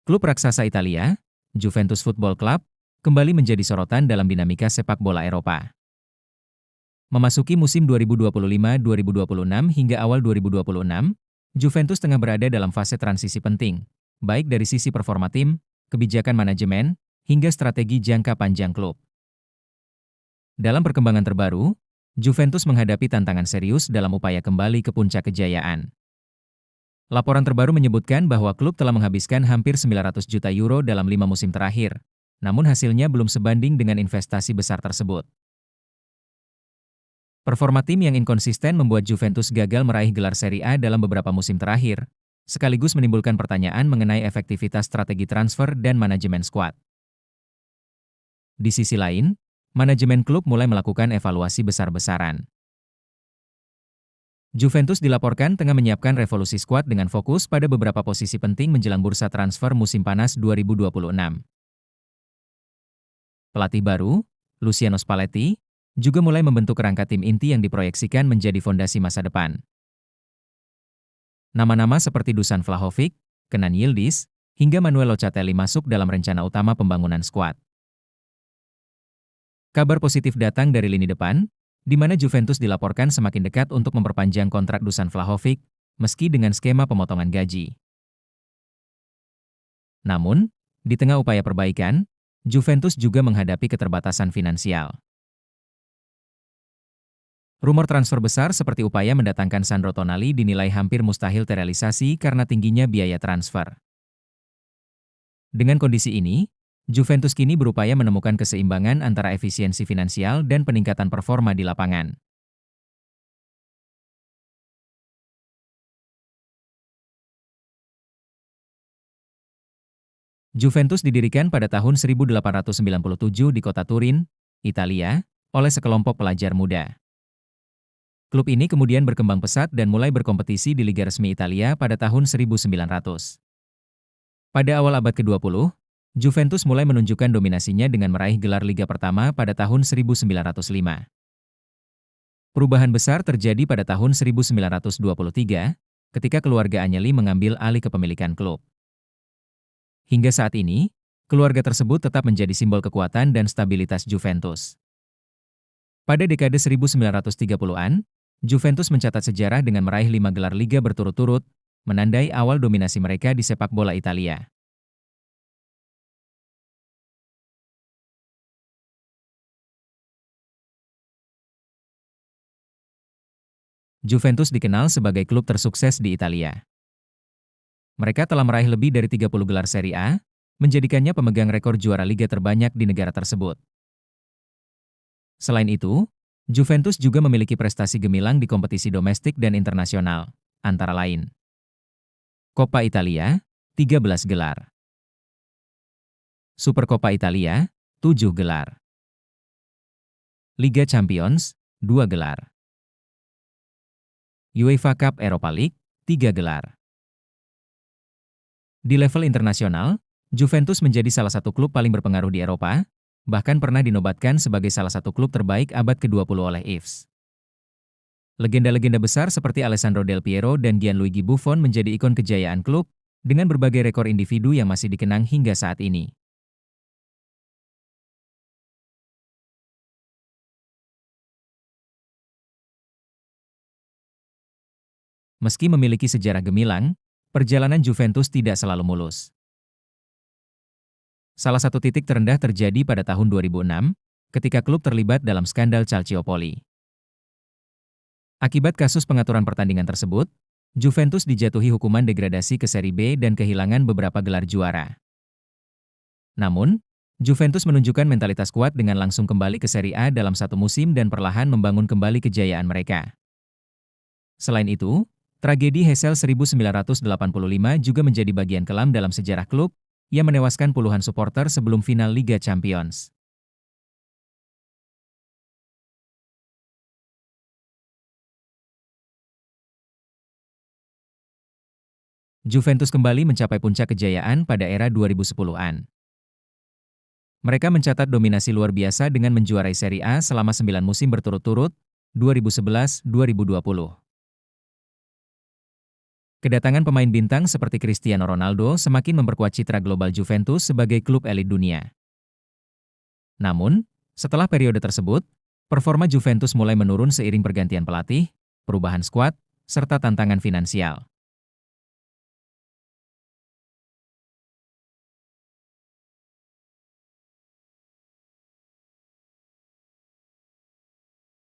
Klub raksasa Italia, Juventus Football Club, kembali menjadi sorotan dalam dinamika sepak bola Eropa. Memasuki musim 2025-2026 hingga awal 2026, Juventus tengah berada dalam fase transisi penting, baik dari sisi performa tim, kebijakan manajemen, hingga strategi jangka panjang klub. Dalam perkembangan terbaru, Juventus menghadapi tantangan serius dalam upaya kembali ke puncak kejayaan. Laporan terbaru menyebutkan bahwa klub telah menghabiskan hampir 900 juta euro dalam 5 musim terakhir, namun hasilnya belum sebanding dengan investasi besar tersebut. Performa tim yang inkonsisten membuat Juventus gagal meraih gelar Serie A dalam beberapa musim terakhir, sekaligus menimbulkan pertanyaan mengenai efektivitas strategi transfer dan manajemen skuad. Di sisi lain, manajemen klub mulai melakukan evaluasi besar-besaran. Juventus dilaporkan tengah menyiapkan revolusi skuad dengan fokus pada beberapa posisi penting menjelang bursa transfer musim panas 2026. Pelatih baru, Luciano Spalletti, juga mulai membentuk kerangka tim inti yang diproyeksikan menjadi fondasi masa depan. Nama-nama seperti Dusan Vlahovic, Kenan Yildiz, hingga Manuel Locatelli masuk dalam rencana utama pembangunan skuad. Kabar positif datang dari lini depan, di mana Juventus dilaporkan semakin dekat untuk memperpanjang kontrak Dusan Vlahovic, meski dengan skema pemotongan gaji. Namun, di tengah upaya perbaikan, Juventus juga menghadapi keterbatasan finansial. Rumor transfer besar seperti upaya mendatangkan Sandro Tonali dinilai hampir mustahil terrealisasi karena tingginya biaya transfer. Dengan kondisi ini, Juventus kini berupaya menemukan keseimbangan antara efisiensi finansial dan peningkatan performa di lapangan. Juventus didirikan pada tahun 1897 di kota Turin, Italia, oleh sekelompok pelajar muda. Klub ini kemudian berkembang pesat dan mulai berkompetisi di Liga Resmi Italia pada tahun 1900. Pada awal abad ke-20, Juventus mulai menunjukkan dominasinya dengan meraih gelar Liga pertama pada tahun 1905. Perubahan besar terjadi pada tahun 1923, ketika keluarga Agnelli mengambil alih kepemilikan klub. Hingga saat ini, keluarga tersebut tetap menjadi simbol kekuatan dan stabilitas Juventus. Pada dekade 1930-an, Juventus mencatat sejarah dengan meraih 5 gelar Liga berturut-turut, menandai awal dominasi mereka di sepak bola Italia. Juventus dikenal sebagai klub tersukses di Italia. Mereka telah meraih lebih dari 30 gelar Serie A, menjadikannya pemegang rekor juara liga terbanyak di negara tersebut. Selain itu, Juventus juga memiliki prestasi gemilang di kompetisi domestik dan internasional, antara lain Coppa Italia, 13 gelar. Supercoppa Italia, 7 gelar. Liga Champions, 2 gelar. UEFA Cup Europa League, 3 gelar. Di level internasional, Juventus menjadi salah satu klub paling berpengaruh di Eropa, bahkan pernah dinobatkan sebagai salah satu klub terbaik abad ke-20 oleh IFS. Legenda-legenda besar seperti Alessandro Del Piero dan Gianluigi Buffon menjadi ikon kejayaan klub, dengan berbagai rekor individu yang masih dikenang hingga saat ini. Meski memiliki sejarah gemilang, perjalanan Juventus tidak selalu mulus. Salah satu titik terendah terjadi pada tahun 2006, ketika klub terlibat dalam skandal Calciopoli. Akibat kasus pengaturan pertandingan tersebut, Juventus dijatuhi hukuman degradasi ke Serie B dan kehilangan beberapa gelar juara. Namun, Juventus menunjukkan mentalitas kuat dengan langsung kembali ke Serie A dalam satu musim dan perlahan membangun kembali kejayaan mereka. Selain itu, tragedi Heysel 1985 juga menjadi bagian kelam dalam sejarah klub, yang menewaskan puluhan supporter sebelum final Liga Champions. Juventus kembali mencapai puncak kejayaan pada era 2010-an. Mereka mencatat dominasi luar biasa dengan menjuarai Serie A selama 9 musim berturut-turut, 2011-2020. Kedatangan pemain bintang seperti Cristiano Ronaldo semakin memperkuat citra global Juventus sebagai klub elit dunia. Namun, setelah periode tersebut, performa Juventus mulai menurun seiring pergantian pelatih, perubahan skuad, serta tantangan finansial.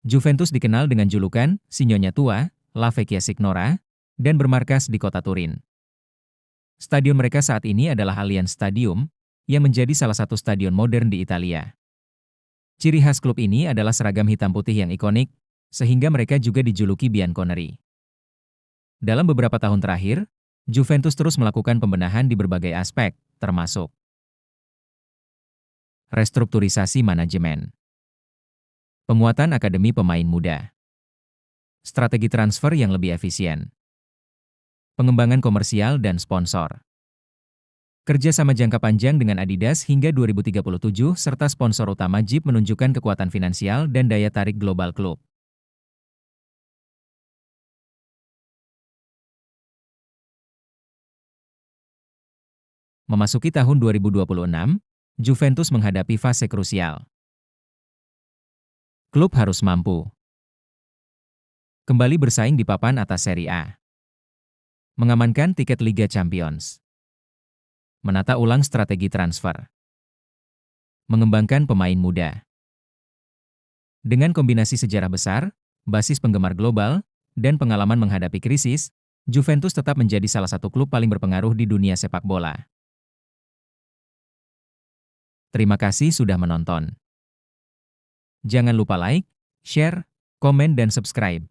Juventus dikenal dengan julukan Sinyonya Tua, La Vecchia Signora, dan bermarkas di kota Turin. Stadion mereka saat ini adalah Allianz Stadium, yang menjadi salah satu stadion modern di Italia. Ciri khas klub ini adalah seragam hitam putih yang ikonik, sehingga mereka juga dijuluki Bianconeri. Dalam beberapa tahun terakhir, Juventus terus melakukan pembenahan di berbagai aspek, termasuk restrukturisasi manajemen, penguatan akademi pemain muda, strategi transfer yang lebih efisien, pengembangan komersial dan sponsor, kerja sama jangka panjang dengan Adidas hingga 2037 serta sponsor utama Jeep menunjukkan kekuatan finansial dan daya tarik global klub. Memasuki tahun 2026, Juventus menghadapi fase krusial. Klub harus mampu kembali bersaing di papan atas Serie A, mengamankan tiket Liga Champions, menata ulang strategi transfer, mengembangkan pemain muda. Dengan kombinasi sejarah besar, basis penggemar global, dan pengalaman menghadapi krisis, Juventus tetap menjadi salah satu klub paling berpengaruh di dunia sepak bola. Terima kasih sudah menonton. Jangan lupa like, share, komen dan subscribe.